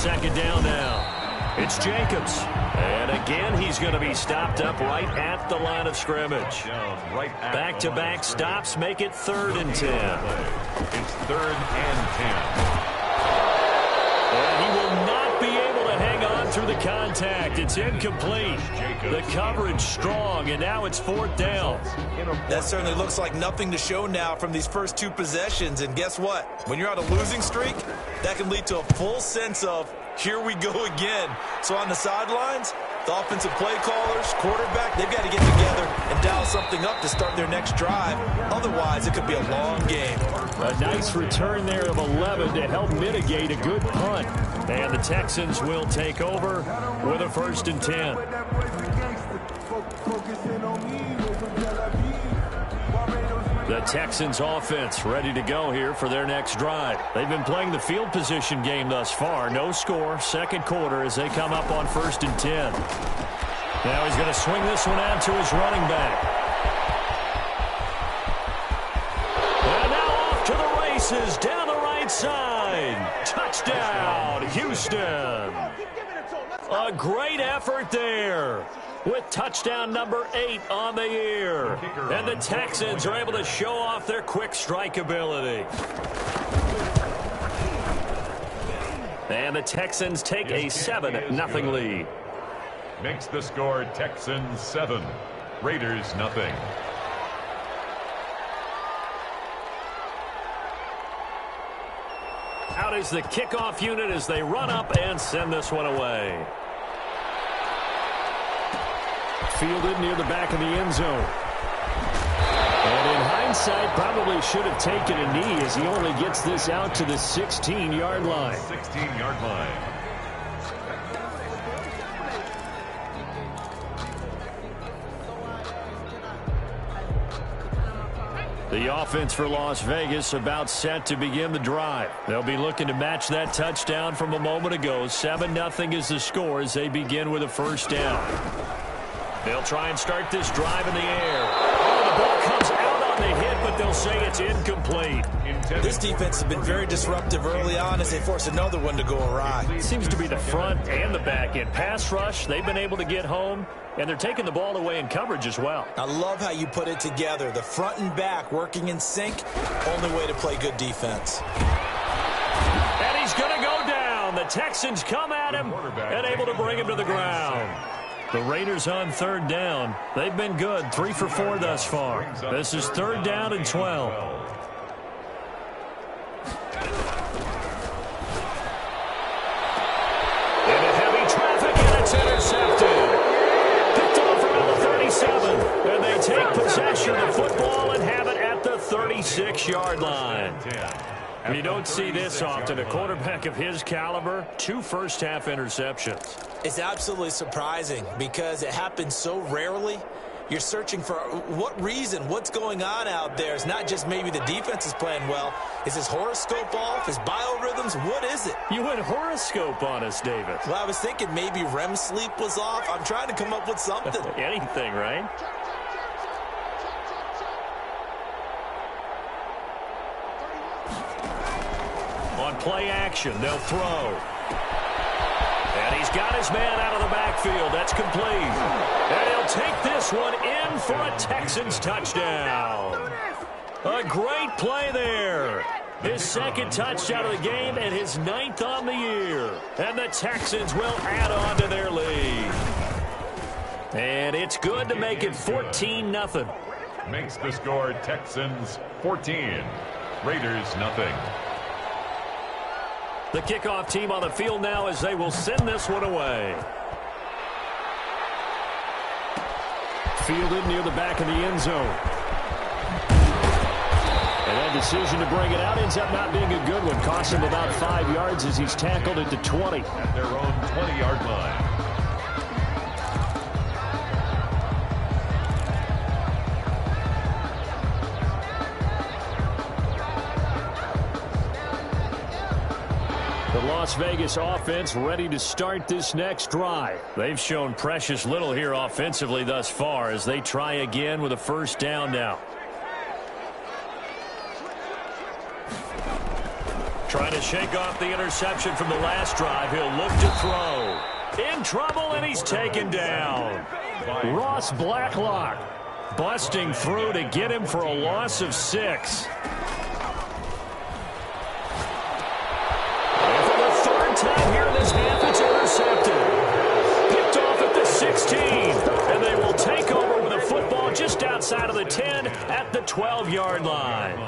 second down now. It's Jacobs. And again, he's going to be stopped up right at the line of scrimmage. Back-to-back stops make it 3rd and 10. It's 3rd and 10. And he will not be able to hang on through the contact. It's incomplete. The coverage strong, and now it's 4th down. That certainly looks like nothing to show now from these first 2 possessions. And guess what? When you're on a losing streak, that can lead to a full sense of, here we go again. So on the sidelines, the offensive play callers, quarterback, they've got to get together and dial something up to start their next drive. Otherwise, it could be a long game. A nice return there of 11 to help mitigate a good punt. And the Texans will take over with a 1st and 10. The Texans offense ready to go here for their next drive. They've been playing the field position game thus far. No score, 2nd quarter as they come up on 1st and 10. Now he's going to swing this one out to his running back. And now off to the races down the right side. Touchdown, Houston. A great effort there, with touchdown number 8 on the year. And the Texans are able to show off their quick strike ability. And the Texans take a 7-0 lead. Makes the score Texans 7, Raiders nothing. Out is the kickoff unit as they run up and send this one away. Fielded near the back of the end zone. And in hindsight, probably should have taken a knee as he only gets this out to the 16-yard line. 16-yard line. The offense for Las Vegas about set to begin the drive. They'll be looking to match that touchdown from a moment ago. 7-0 is the score as they begin with a 1st down. They'll try and start this drive in the air. Oh, the ball comes out on the hit, but they'll say it's incomplete. This defense has been very disruptive early on as they force another one to go awry. It seems to be the front and the back end. Pass rush, they've been able to get home, and they're taking the ball away in coverage as well. I love how you put it together. The front and back working in sync, only way to play good defense. And he's going to go down. The Texans come at him and able to bring him to the ground. The Raiders on 3rd down. They've been good, 3 for 4 thus far. This is 3rd down and 12. Into heavy traffic, and it's intercepted. Picked off around the 37, and they take possession of the football and have it at the 36-yard line. You don't see this often. A quarterback of his caliber, 2 first-half interceptions. It's absolutely surprising because it happens so rarely. You're searching for what reason, what's going on out there. It's not just maybe the defense is playing well. Is his horoscope off? His biorhythms? What is it? You went horoscope on us, David. Well, I was thinking maybe REM sleep was off. I'm trying to come up with something. Anything, right? On play action, they'll throw. And he's got his man out of the backfield. That's complete. And he'll take this one in for a Texans touchdown. A great play there. His 2nd touchdown of the game and his 9th on the year. And the Texans will add on to their lead. And it's good to make it 14-0. Makes the score Texans 14, Raiders nothing. The kickoff team on the field now as they will send this one away. Fielded near the back of the end zone. And that decision to bring it out ends up not being a good one. Costs him about 5 yards as he's tackled at the 20. At their own 20-yard line. The Las Vegas offense ready to start this next drive. They've shown precious little here offensively thus far as they try again with a 1st down now. Trying to shake off the interception from the last drive. He'll look to throw. In trouble, and he's taken down. Ross Blacklock busting through to get him for a loss of 6. And for the third time here in this half, it's intercepted. Picked off at the 16. And they will take over with a football just outside of the 10 at the 12-yard line.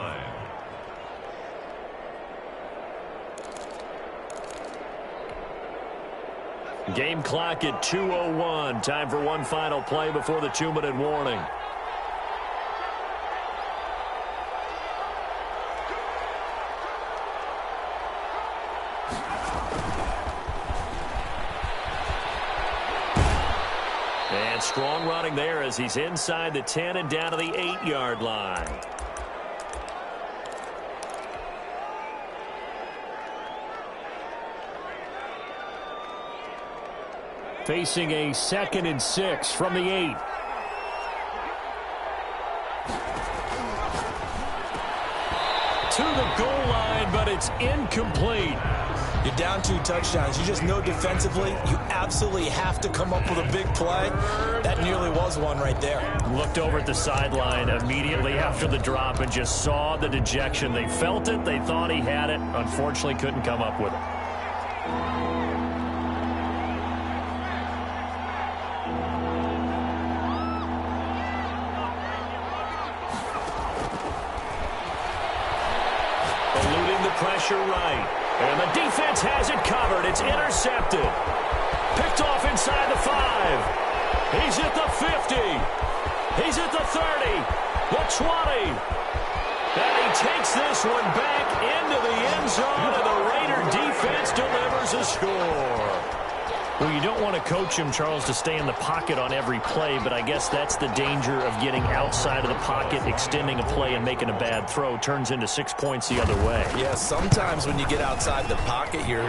Game clock at 2:01. Time for one final play before the 2-minute warning. And strong running there as he's inside the 10 and down to the 8-yard line. Facing a 2nd and 6 from the 8. To the goal line, but it's incomplete. You're down 2 touchdowns. You just know defensively you absolutely have to come up with a big play. That nearly was one right there. Looked over at the sideline immediately after the drop and just saw the dejection. They felt it. They thought he had it. Unfortunately, couldn't come up with it. Pressure right. And the defense has it covered. It's intercepted. Picked off inside the 5. He's at the 50. He's at the 30. The 20. And he takes this one back into the end zone, and the Raider defense delivers a score. Well, you don't want to coach him, Charles, to stay in the pocket on every play, but I guess that's the danger of getting outside of the pocket, extending a play, and making a bad throw. Turns into 6 points the other way. Yeah, sometimes when you get outside the pocket, your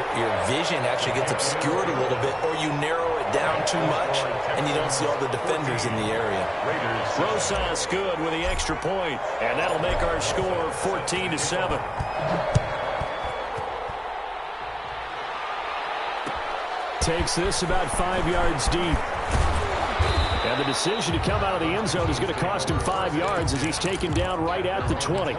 vision actually gets obscured a little bit, or you narrow it down too much, and you don't see all the defenders in the area. Rosas good with the extra point, and that'll make our score 14-7. Takes this about 5 yards deep. And the decision to come out of the end zone is going to cost him 5 yards as he's taken down right at the 20.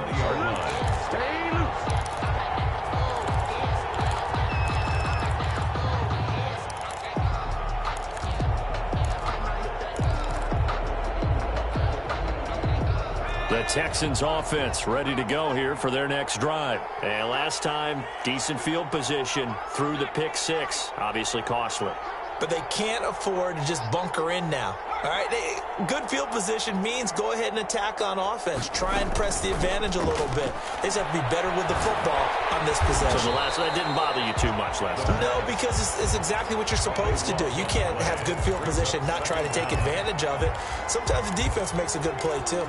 The Texans offense ready to go here for their next drive. And last time, decent field position through the pick 6. Obviously costly. But they can't afford to just bunker in now. All right, good field position means go ahead and attack on offense. Try and press the advantage a little bit. They just have to be better with the football on this possession. So that didn't bother you too much last time? No, because it's exactly what you're supposed to do. You can't have good field position, not try to take advantage of it. Sometimes the defense makes a good play too.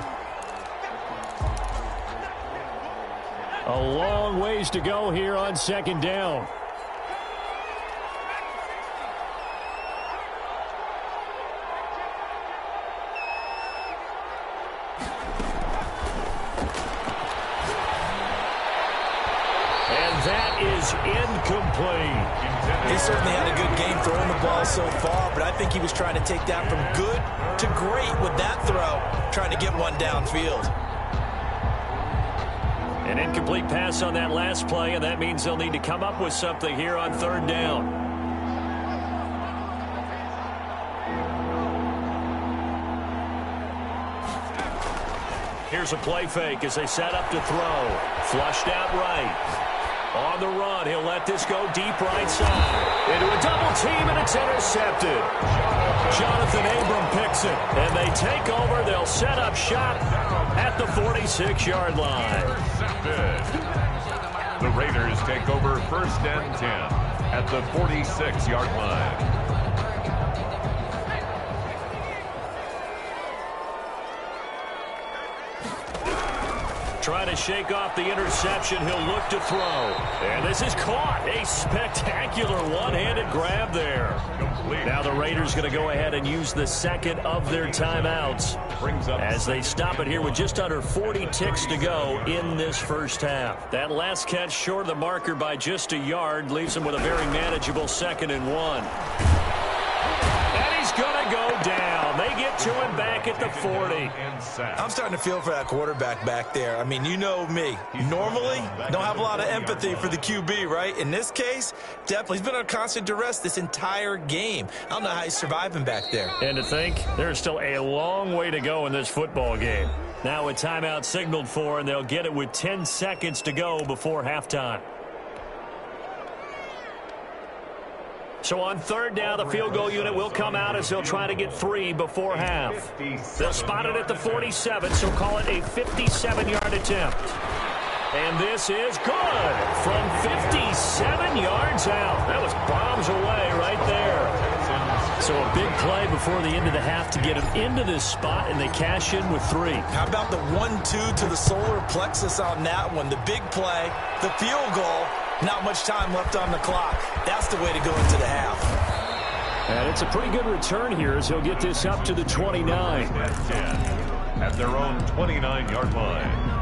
A long ways to go here on 2nd down. And that is incomplete. He certainly had a good game throwing the ball so far, but I think he was trying to take that from good to great with that throw, trying to get one downfield. An incomplete pass on that last play, and that means they'll need to come up with something here on 3rd down. Here's a play fake as they set up to throw. Flushed out right. On the run, he'll let this go deep right side. Into a double team, and it's intercepted. Jonathan Abram picks it, and they take over. They'll set up shop at the 46-yard line. The Raiders take over 1st and 10 at the 46-yard line. Trying to shake off the interception. He'll look to throw. And this is caught. A spectacular one-handed grab there. Now the Raiders going to go ahead and use the second of their timeouts as they stop it here with just under 40 ticks to go in this first half. That last catch short of the marker by just a yard leaves them with a very manageable 2nd and 1. And he's going to go down. They get to him back at the 40. I'm starting to feel for that quarterback back there. I mean, you know me. Normally, don't have a lot of empathy for the QB, right? In this case, definitely. He's been under constant duress this entire game. I don't know how he's surviving back there. And to think, there's still a long way to go in this football game. Now a timeout signaled for, and they'll get it with 10 seconds to go before halftime. So on 3rd down, the field goal unit will come out as they'll try to get 3 before half. They'll spot it at the 47, so call it a 57-yard attempt. And this is good from 57 yards out. That was bombs away right there. So a big play before the end of the half to get them into this spot, and they cash in with 3. How about the 1-2 to the solar plexus on that one? The big play, the field goal. Not much time left on the clock. That's the way to go into the half. And it's a pretty good return here as he'll get this up to the 29. At their own 29-yard line.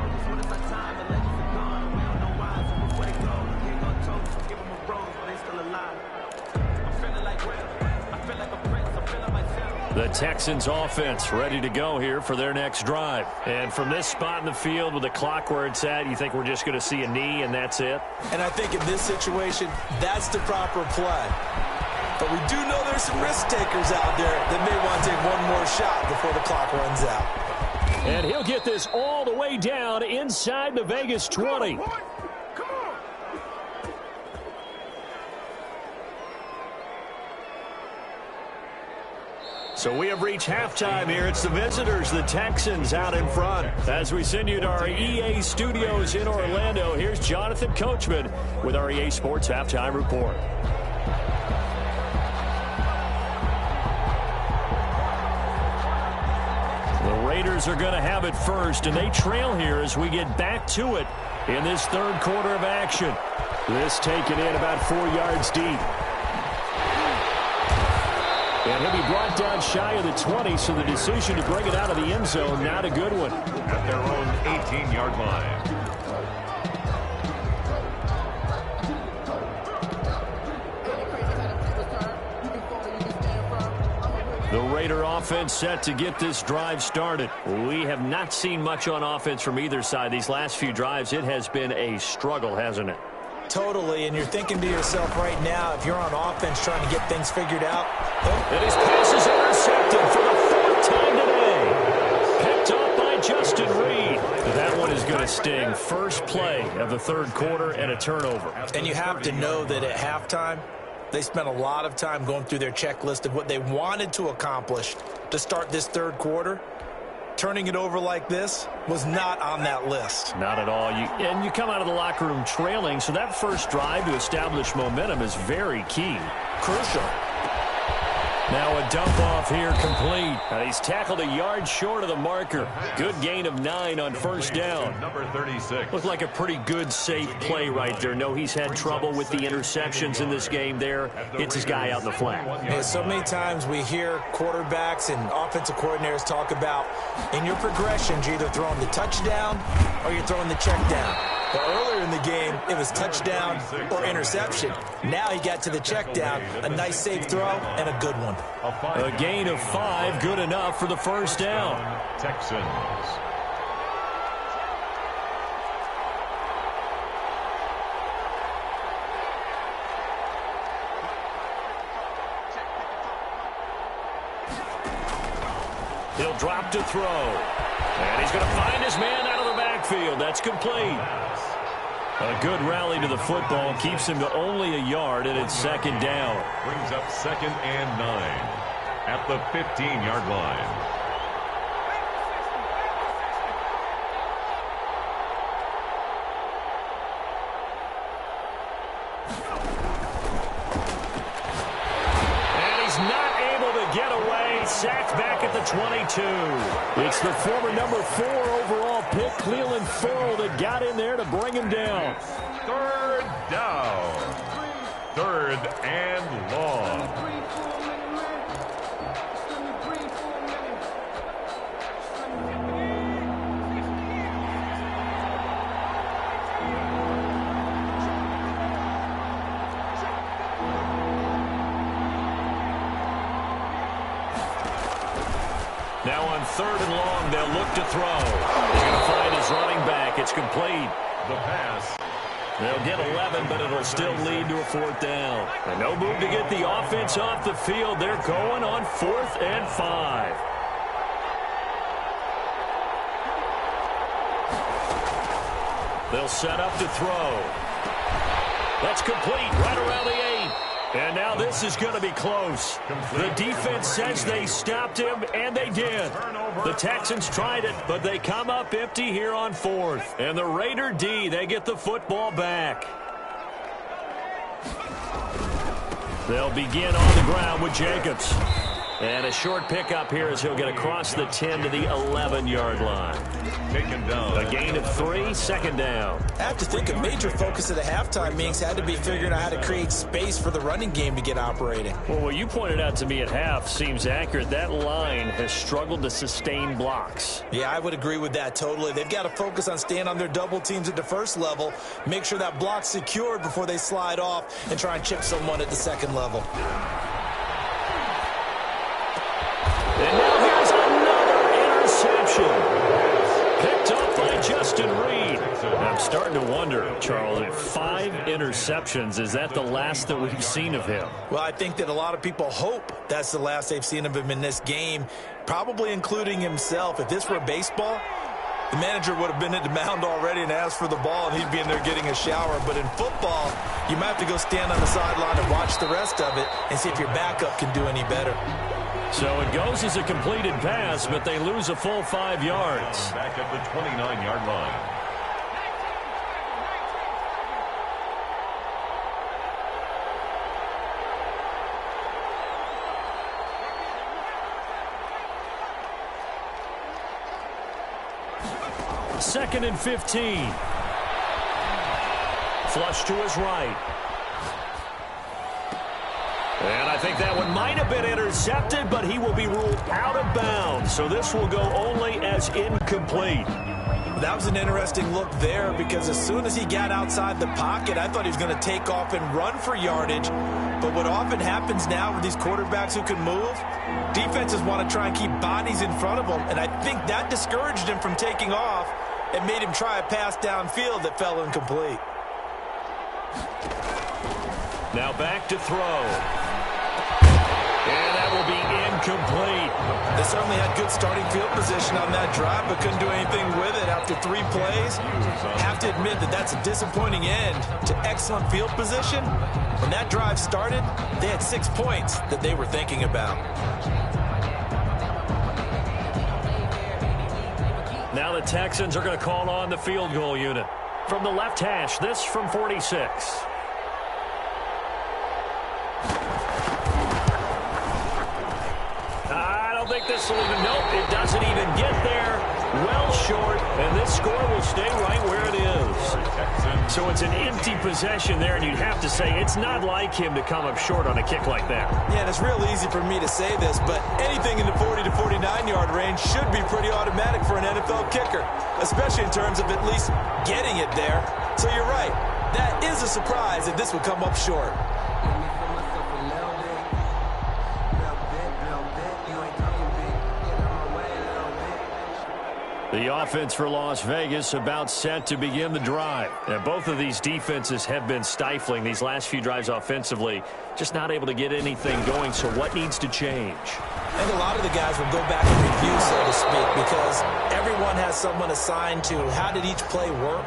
The Texans offense ready to go here for their next drive. And from this spot in the field with the clock where it's at, you think we're just going to see a knee and that's it? And I think in this situation, that's the proper play. But we do know there's some risk takers out there that may want to take one more shot before the clock runs out. And he'll get this all the way down inside the Vegas 20. So we have reached halftime here. It's the visitors, the Texans, out in front. As we send you to our EA studios in Orlando, here's Jonathan Coachman with our EA Sports Halftime Report. The Raiders are going to have it first, and they trail here as we get back to it in this 3rd quarter of action. This taken in about 4 yards deep. And he'll be brought down shy of the 20, so the decision to bring it out of the end zone, not a good one. At their own 18-yard line. The Raider offense set to get this drive started. We have not seen much on offense from either side. These last few drives, it has been a struggle, hasn't it? Totally, and you're thinking to yourself right now, if you're on offense trying to get things figured out. And his pass is intercepted for the 4th time today. Picked up by Justin Reed. That one is going to sting. First play of the 3rd quarter and a turnover. And you have to know that at halftime, they spent a lot of time going through their checklist of what they wanted to accomplish to start this 3rd quarter. Turning it over like this was not on that list. Not at all. And you come out of the locker room trailing, so that first drive to establish momentum is very key. Crucial. Now a dump off here complete. And he's tackled a yard short of the marker. Good gain of 9 on 1st down. Number 36. Looked like a pretty good, safe play right there. No, he's had trouble with the interceptions in this game there. Hits his guy out in the flat. Yeah, so many times we hear quarterbacks and offensive coordinators talk about in your progressions, you're either throwing the touchdown or you're throwing the check down. But earlier in the game, it was touchdown or interception. Now he got to the check down, a nice safe throw, and a good one. A gain of 5, good enough for the 1st down. Texans. He'll drop to throw. And he's going to find his man out of the backfield. That's complete. A good rally to the football keeps him to only a yard, and it's 2nd down. Brings up 2nd and 9 at the 15-yard line. And he's not able to get away. Sacked back at the 22. It's the former number 4 overall pick, Cleveland Ferrell, that got in there to bring him down. 3rd down. 3rd and long. Now on 3rd and long, they'll look to throw. He's going to find his running back. It's complete. The pass. They'll get 11, but it'll still lead to a 4th down. And no move to get the offense off the field. They're going on 4th and 5. They'll set up to throw. That's complete right around the 8. And now this is going to be close. The defense says they stopped him, and they did. The Texans tried it, but they come up empty here on 4th. And the Raider D, they get the football back. They'll begin on the ground with Jacobs. And a short pickup here as he'll get across the 10 to the 11-yard line. Taken down. A gain of 3, 2nd down. I have to think a major focus of the halftime meetings had to be figuring out how to create space for the running game to get operating. Well, what you pointed out to me at half seems accurate. That line has struggled to sustain blocks. Yeah, I would agree with that totally. They've got to focus on staying on their double teams at the first level, make sure that block's secured before they slide off and try and chip someone at the second level. And now here's another interception. Picked up by Justin Reed. I'm starting to wonder, Charles, if 5 interceptions, is that the last that we've seen of him? Well, I think that a lot of people hope that's the last they've seen of him in this game, probably including himself. If this were baseball, the manager would have been at the mound already and asked for the ball, and he'd be in there getting a shower. But in football, you might have to go stand on the sideline and watch the rest of it and see if your backup can do any better. So it goes as a completed pass, but they lose a full 5 yards. Back at the 29-yard line. Second and 15. Flush to his right. And I think that one might have been intercepted, but he will be ruled out of bounds. So this will go only as incomplete. That was an interesting look there because as soon as he got outside the pocket, I thought he was going to take off and run for yardage. But what often happens now with these quarterbacks who can move, defenses want to try and keep bodies in front of them. And I think that discouraged him from taking off and made him try a pass downfield that fell incomplete. Now back to throw. And that will be incomplete. They certainly had good starting field position on that drive, but couldn't do anything with it after 3 plays. Have to admit that that's a disappointing end to excellent field position. When that drive started, they had 6 points that they were thinking about. Now the Texans are going to call on the field goal unit. From the left hash, this from 46. I don't think this will even, nope, it doesn't even get there. Well short, and this score will stay right where it is. So it's an empty possession there, and you'd have to say it's not like him to come up short on a kick like that. Yeah, and it's real easy for me to say this, but anything in the 40 to 49-yard range should be pretty automatic for an NFL kicker, especially in terms of at least getting it there. So you're right. That is a surprise that this would come up short. The offense for Las Vegas about set to begin the drive. And both of these defenses have been stifling these last few drives offensively. Just not able to get anything going. So what needs to change? I think a lot of the guys will go back and review, so to speak, because everyone has someone assigned to how did each play work.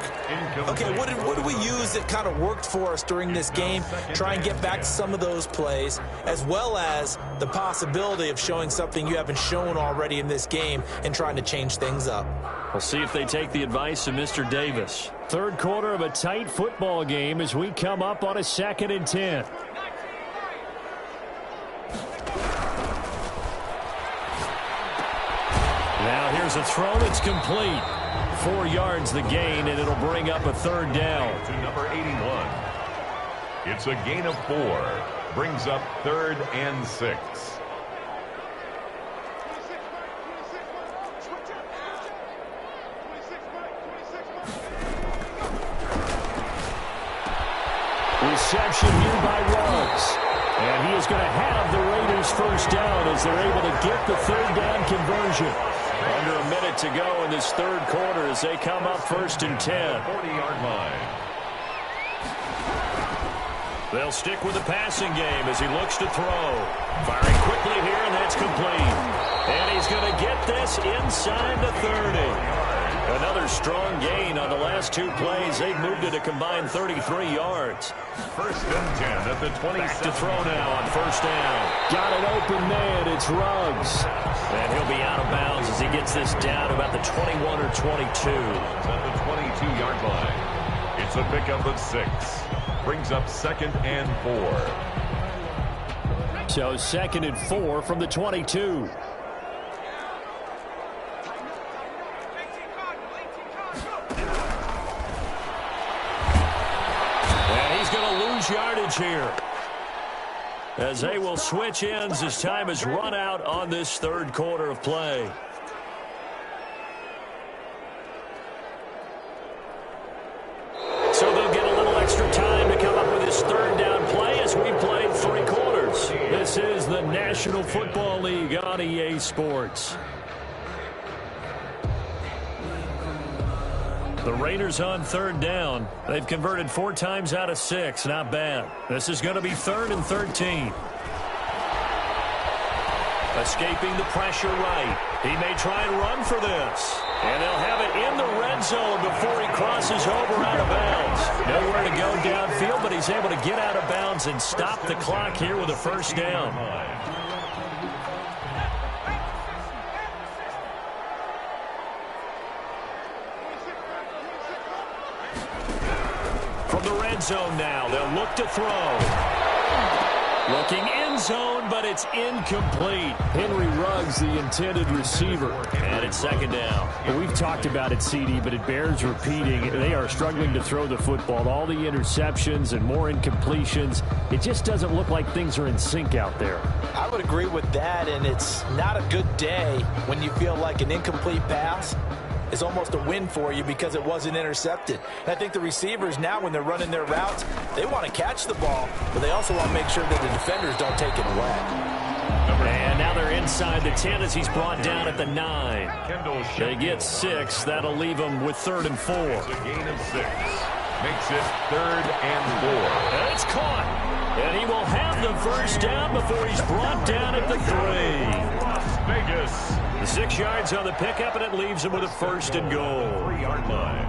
Okay, what did we use that kind of worked for us during this game? Try and get back to some of those plays, as well as the possibility of showing something you haven't shown already in this game and trying to change things up. We'll see if they take the advice of Mr. Davis. Third quarter of a tight football game as we come up on a 2nd and 10. Now here's a throw that's complete. 4 yards the gain, and it'll bring up a 3rd down. To number 81. It's a gain of 4. Brings up 3rd and 6. Reception here by Ruggs. And he is going to have the Raiders nice first down as they're able to get the third down conversion. Under a minute to go in this third quarter as they come up 1st and 10. 40-yard line. They'll stick with the passing game as he looks to throw. Firing quickly here, and that's complete. And he's going to get this inside the 30. Another strong gain on the last 2 plays. They've moved it a combined 33 yards. 1st and 10 at the 20. Back to throw now on 1st down. Got an open man. It's Ruggs. And he'll be out of bounds as he gets this down about the 21 or 22. At the 22-yard line. It's a pickup of 6. Brings up 2nd and 4. So 2nd and 4 from the 22. And he's going to lose yardage here, as they will switch ends as time has run out on this third quarter of play. So they'll get a little extra time to come up with this third down play as we played 3 quarters. This is the National Football League on EA Sports. The Raiders on 3rd down. They've converted 4 times out of 6. Not bad. This is going to be 3rd and 13. Escaping the pressure right. He may try and run for this. And they'll have it in the red zone before he crosses over out of bounds. Nowhere to go downfield, but he's able to get out of bounds and stop the clock here with a 1st down. From the red zone now, they'll look to throw. Looking end zone, but it's incomplete. Henry Ruggs, the intended receiver. And it's 2nd down. Well, we've talked about it, CD, but it bears repeating. They are struggling to throw the football. All the interceptions and more incompletions. It just doesn't look like things are in sync out there. I would agree with that, and it's not a good day when you feel like an incomplete pass is almost a win for you because it wasn't intercepted. And I think the receivers now, when they're running their routes, they want to catch the ball, but they also want to make sure that the defenders don't take it away. And now they're inside the 10 as he's brought down at the 9. They get 6. That'll leave them with 3rd and 4. It's a gain of 6. Makes it 3rd and 4. And it's caught. And he will have the 1st down before he's brought down at the 3. Las Vegas. 6 yards on the pickup, and it leaves him with a 1st and goal. 3-yard line.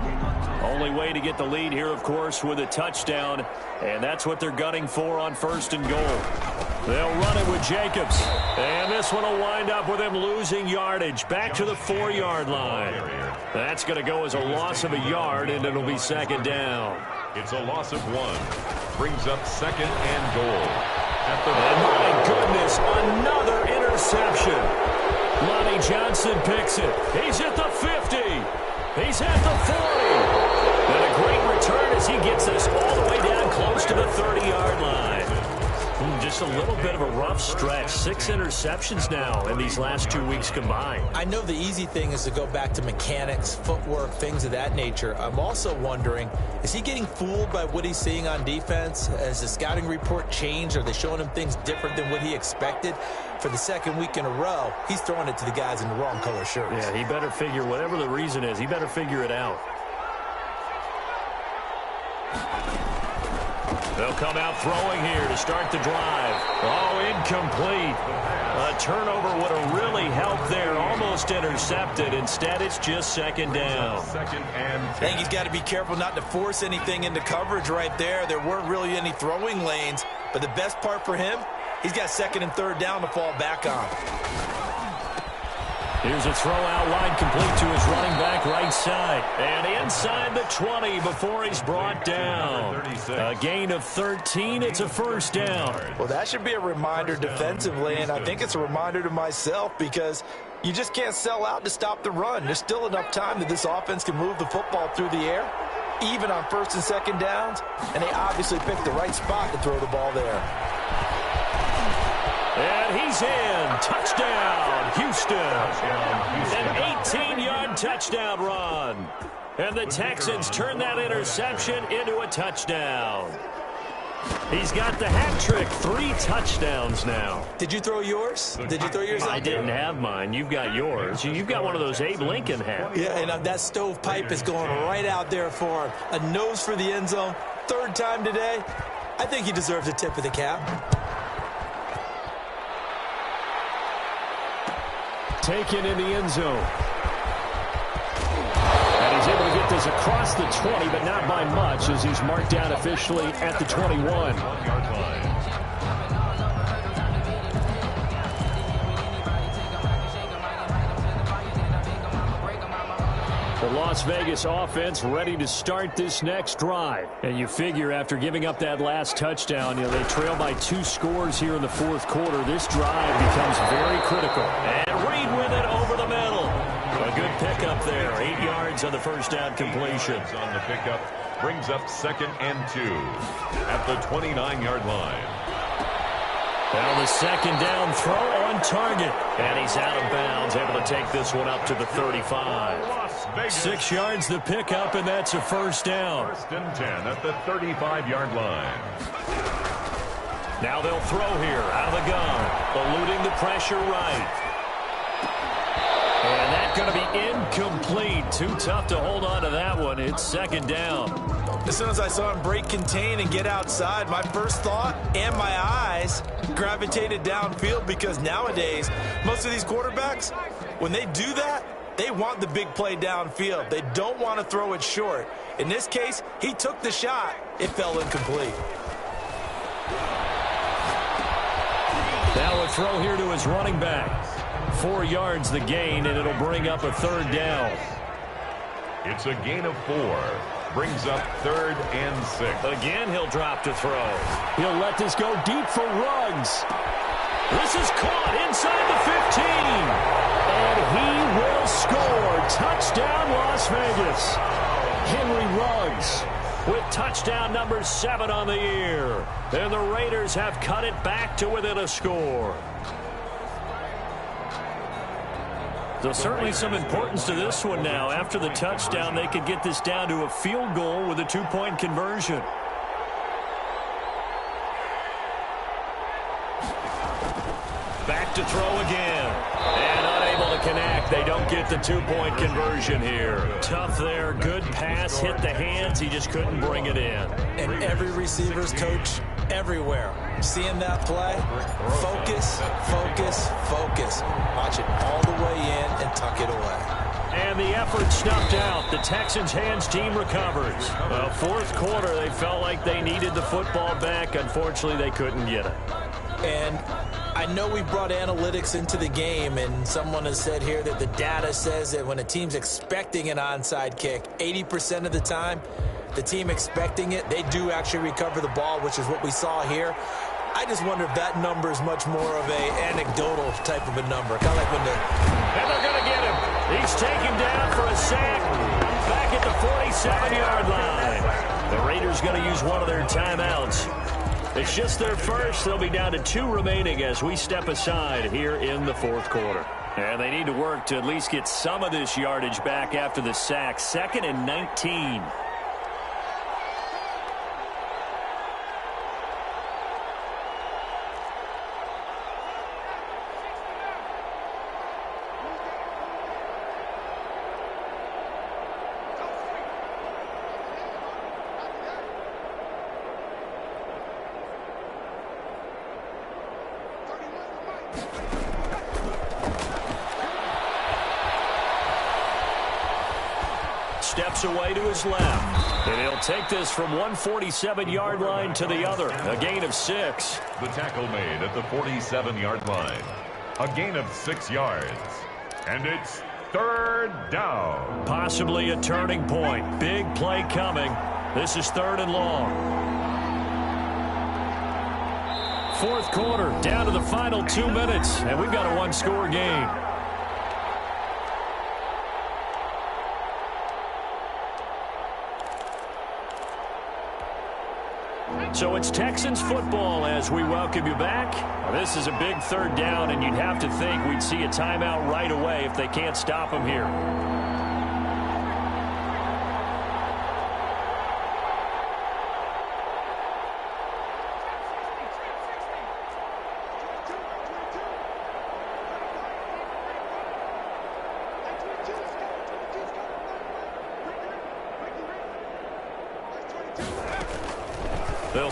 Only way to get the lead here, of course, with a touchdown, and that's what they're gunning for on 1st and goal. They'll run it with Jacobs, and this one will wind up with him losing yardage back to the 4-yard line. That's going to go as a loss of a yard, and it'll be 2nd down. It's a loss of 1. Brings up 2nd and goal. And my goodness, another interception. Lonnie Johnson picks it. He's at the 50. He's at the 40. And a great return as he gets this all the way down close to the 30-yard line. Just a little bit of a rough stretch. 6 interceptions now in these last 2 weeks combined. I know the easy thing is to go back to mechanics, footwork, things of that nature. I'm also wondering, is he getting fooled by what he's seeing on defense? Has the scouting report changed? Are they showing him things different than what he expected? For the 2nd week in a row, he's throwing it to the guys in the wrong color shirts. Yeah, he better figure, whatever the reason is, he better figure it out. They'll come out throwing here to start the drive. Oh, incomplete. A turnover would have really helped there. Almost intercepted. Instead, it's just 2nd down. 2nd and 10. I think he's got to be careful not to force anything into coverage right there. There weren't really any throwing lanes. But the best part for him, he's got 2nd and 3rd down to fall back on. Here's a throw out wide complete to his running back right side. And inside the 20 before he's brought down. A gain of 13. It's a 1st down. Well, that should be a reminder defensively, and I think it's a reminder to myself because you just can't sell out to stop the run. There's still enough time that this offense can move the football through the air, even on 1st and 2nd downs, and they obviously picked the right spot to throw the ball there. And he's in. Touchdown, Houston. An 18-yard touchdown run. And the Texans turn that interception into a touchdown. He's got the hat trick. 3 touchdowns now. Did you throw yours? Did you throw yours? I didn't have mine. You've got yours. You've got one of those Abe Lincoln hats. Yeah, and that stovepipe is going right out there for him. A nose for the end zone. 3rd time today. I think he deserves a tip of the cap. Taken in the end zone. And he's able to get this across the 20, but not by much, as he's marked down officially at the 21. The Las Vegas offense ready to start this next drive. And you figure after giving up that last touchdown, they trail by 2 scores here in the 4th quarter. This drive becomes very critical. And Reed with it over the middle. A good pickup there. 8 yards on the first down completion. On the pickup brings up 2nd and 2 at the 29-yard line. Well, the 2nd down throw on target. And he's out of bounds, able to take this one up to the 35. 6 yards the pickup, and that's a first down. 1st and 10 at the 35-yard line. Now they'll throw here out of the gun, eluding the pressure right. And that's going to be incomplete. Too tough to hold on to that one. It's 2nd down. As soon as I saw him break contain and get outside, my first thought and my eyes gravitated downfield, because nowadays, most of these quarterbacks, when they do that, they want the big play downfield. They don't want to throw it short. In this case, he took the shot. It fell incomplete. Now a throw here to his running back. 4 yards the gain, and it'll bring up a 3rd down. It's a gain of 4. Brings up 3rd and 6. Again, he'll drop to throw. He'll let this go deep for Ruggs. This is caught inside the 15. And he will score. Touchdown, Las Vegas. Henry Ruggs with touchdown number 7 on the year. And the Raiders have cut it back to within a score. So certainly some importance to this one now. After the touchdown, they could get this down to a field goal with a 2-point conversion. Back to throw again. And unable to connect. They don't get the 2-point conversion here. Tough there. Good pass. Hit the hands. He just couldn't bring it in. And every receiver's coach everywhere. Seeing that play, focus, focus, focus. Watch it all the way in and tuck it away. And the effort snuffed out. The Texans' hands team recovers. Well, 4th quarter, they felt like they needed the football back. Unfortunately, they couldn't get it. And I know we brought analytics into the game, and someone has said here that the data says that when a team's expecting an onside kick, 80% of the time, the team expecting it, they do actually recover the ball, which is what we saw here. I just wonder if that number is much more of a anecdotal type of a number. Kind of like when And they're going to get him. He's taken down for a sack back at the 47-yard line. The Raiders going to use one of their timeouts. It's just their first. They'll be down to 2 remaining as we step aside here in the 4th quarter. And they need to work to at least get some of this yardage back after the sack. 2nd and 19. Steps away to his left. And he'll take this from 147-yard line to the other. A gain of 6. The tackle made at the 47-yard line. A gain of 6 yards. And it's 3rd down. Possibly a turning point. Big play coming. This is 3rd and long. 4th quarter, down to the final 2 minutes. And we've got a 1-score game. So it's Texans football as we welcome you back. This is a big 3rd down, and you'd have to think we'd see a timeout right away if they can't stop them here.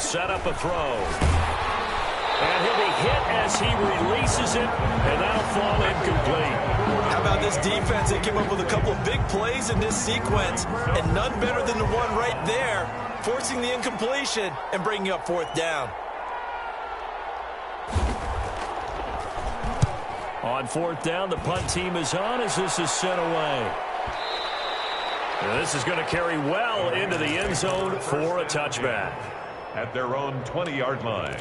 set up a throw. And he'll be hit as he releases it, and that'll fall incomplete. How about this defense? They came up with a couple of big plays in this sequence, and none better than the one right there, forcing the incompletion and bringing up fourth down. On fourth down, the punt team is on as this is sent away. And this is going to carry well into the end zone for a touchback. At their own 20-yard line.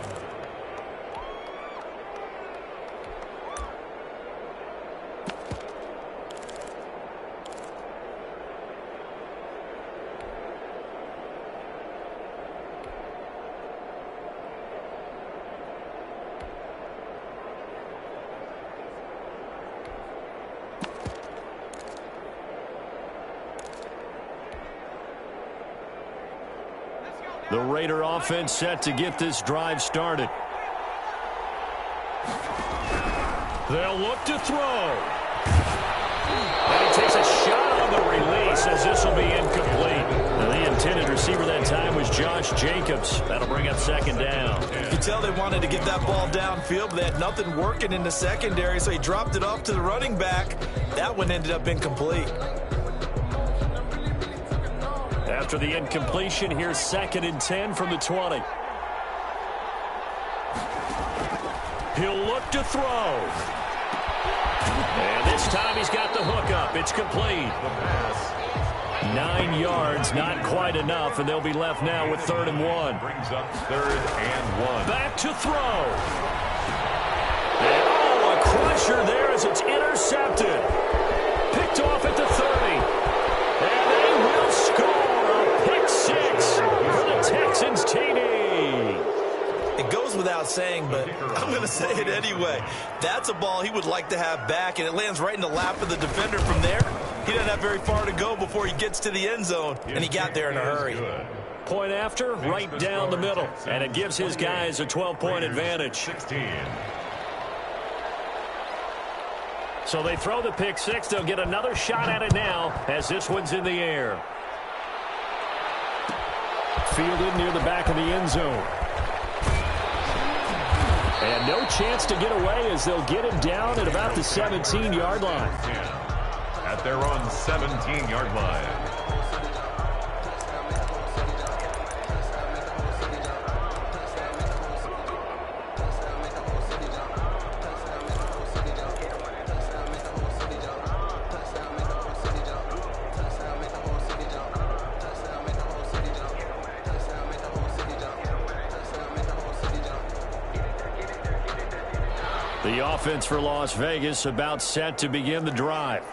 The Raider offense set to get this drive started. They'll look to throw. And he takes a shot on the release as this will be incomplete. And the intended receiver that time was Josh Jacobs. That'll bring up second down. You could tell they wanted to get that ball downfield, but they had nothing working in the secondary, so he dropped it off to the running back. That one ended up incomplete. After the incompletion, here's 2nd and 10 from the 20. He'll look to throw. And this time he's got the hook up. It's complete. 9 yards, not quite enough, and they'll be left now with 3rd and 1. Brings up 3rd and 1. Back to throw. And oh, a crusher there as it's intercepted. Picked off at the 30. And they will score. Pick 6 for the Texans TD. It goes without saying, but I'm going to say it anyway. That's a ball he would like to have back, and it lands right in the lap of the defender from there. He doesn't have very far to go before he gets to the end zone, and he got there in a hurry. Point after, right down the middle, and it gives his guys a 12-point advantage. 16. So they throw the pick 6. They'll get another shot at it now as this one's in the air. Fielded near the back of the end zone. And no chance to get away as they'll get him down at about the 17-yard line. At their own 17-yard line. The offense for Las Vegas about set to begin the drive.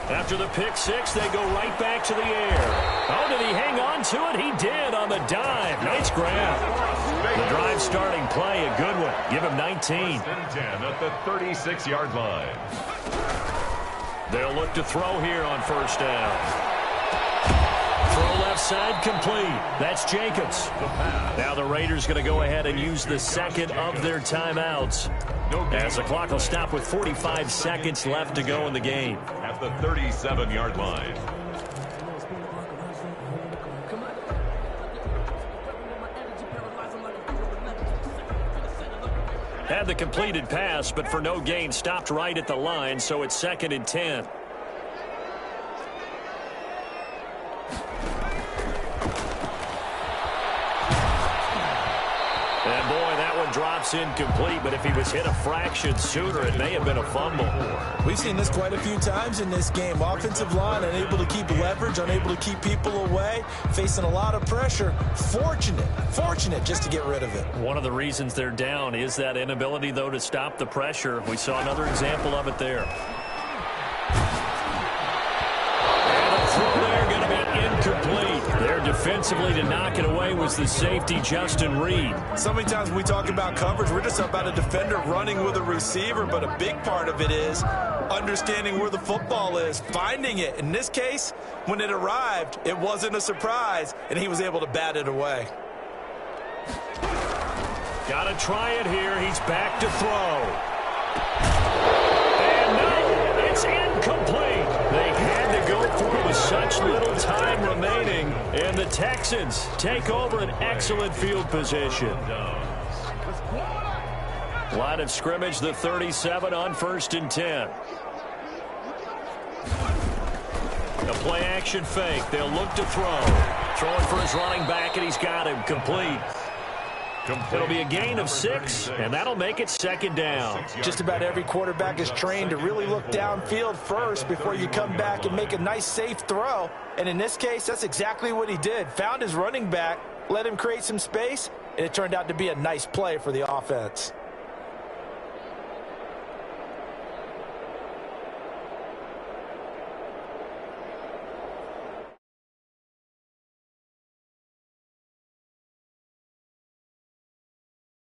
After the pick 6, they go right back to the air. Oh, did he hang on to it? He did on the dive. Nice grab. The drive starting play, a good one. Give him 19. 10 at the 36-yard line. They'll look to throw here on first down. Throw left side complete. That's Jacobs. Now the Raiders going to go ahead and use the second of their timeouts as the clock will stop with 45 seconds left to go in the game. At the 37-yard line. Had the completed pass, but for no gain, stopped right at the line, so it's 2nd and 10. And boy, that one drops incomplete, but if he was hit a fraction sooner, it may have been a fumble. We've seen this quite a few times in this game. Offensive line unable to keep leverage, unable to keep people away, facing a lot of pressure. Fortunate just to get rid of it. One of the reasons they're down is that inability, though, to stop the pressure. We saw another example of it there. And the throw there going to be incomplete. There defensively to knock it away was the safety, Justin Reed. So many times when we talk about coverage, we're just about a defender running with a receiver, but a big part of it is understanding where the football is, finding it. In this case, when it arrived, it wasn't a surprise, and he was able to bat it away. Got to try it here. He's back to throw. And no, it's incomplete. They had to go 4 with such little time remaining, and the Texans take over an excellent field position. Line of scrimmage, the 37 on 1st and 10. A play-action fake. They'll look to throw. Throwing for his running back, and he's got him complete. It'll be a gain of 6, and that'll make it 2nd down. Just about every quarterback is trained to really look downfield first before you come back and make a nice, safe throw. And in this case, that's exactly what he did. Found his running back, let him create some space, and it turned out to be a nice play for the offense.